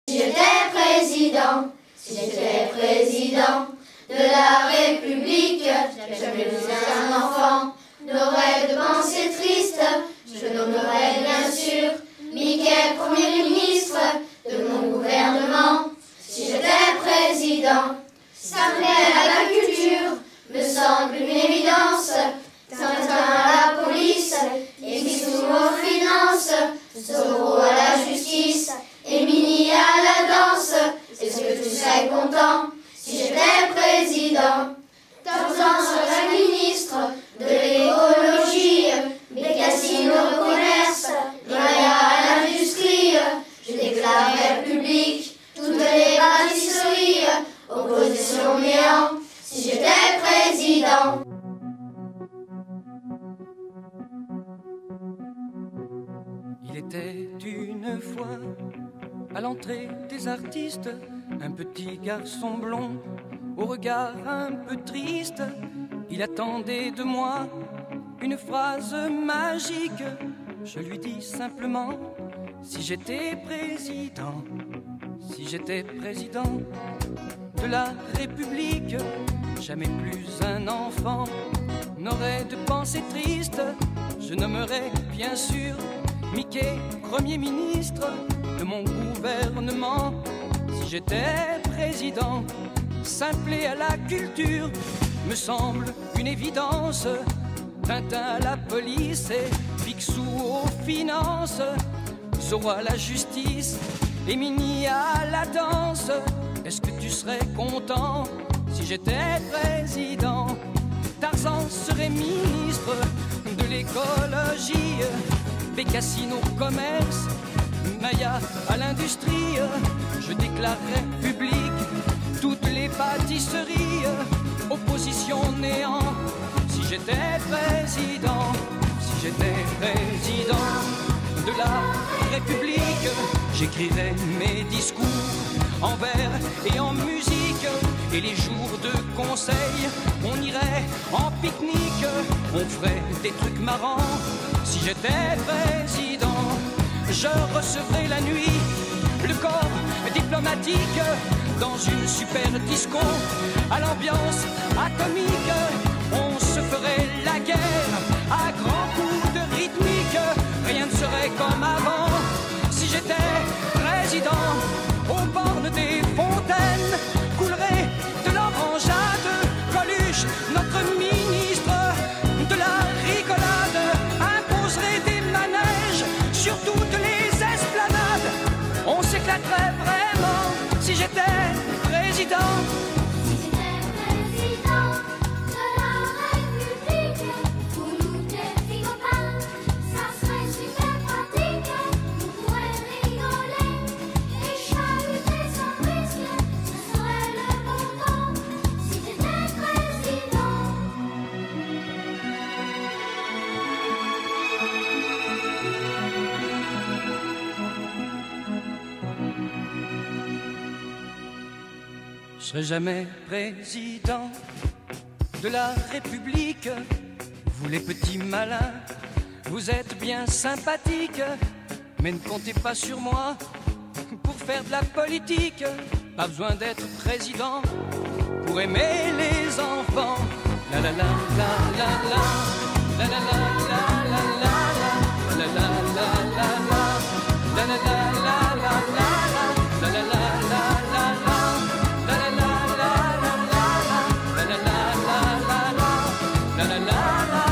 Si j'étais président de la République, jamais plus un enfant n'aurait de pensée triste. Je nommerais bien sûr Mickey Premier ministre de mon gouvernement. Si j'étais président, s'appeler à la culture me semble une évidence. Tintin à la police, et Bisou aux finances, Zorro à la justice, et Minnie à la danse. Est-ce que tu serais content si j'étais président? Tarzan serait ministre de l'écologie, Bécassine au commerce, Maya à l'industrie. Je déclarerais public toutes les pâtisseries, opposition néant si j'étais président. Il était une fois, à l'entrée des artistes, un petit garçon blond, au regard un peu triste. Il attendait de moi une phrase magique. Je lui dis simplement, si j'étais président, si j'étais président de la République, jamais plus un enfant n'aurait de pensée triste. Je nommerais bien sûr Mickey Premier ministre de mon gouvernement. Si j'étais président, s'appeler à la culture me semble une évidence. Tintin à la police et Picsou aux finances, Zorro à la justice et Minnie à la danse. Est-ce que tu serais content si j'étais président? Tarzan serait ministre de l'écologie, Bécassine au commerce, Maya à l'industrie. Je déclarerais public toutes les pâtisseries, opposition néant si j'étais président. Si j'étais président de la République, j'écrirais mes discours en vers et en musique. Et les jours de conseil, on irait en pique-nique, on ferait des trucs marrants. Si j'étais président, je recevrais la nuit le corps diplomatique dans une super disco à l'ambiance atomique. On se ferait la guerre à grands coups de rythmique. Rien ne serait comme avant. Si j'étais président, aux bornes des fontaines coulerait de l'orangeade. Coluche, notre ministre de la rigolade, imposerait des manèges sur toutes les esplanades. On s'éclaterait vraiment si j'étais président. Je serai jamais président de la République. Vous les petits malins, vous êtes bien sympathiques, mais ne comptez pas sur moi pour faire de la politique. Pas besoin d'être président pour aimer les enfants. La la la la la la, la la la la la la, la la la la la, la la la la la la. La la la la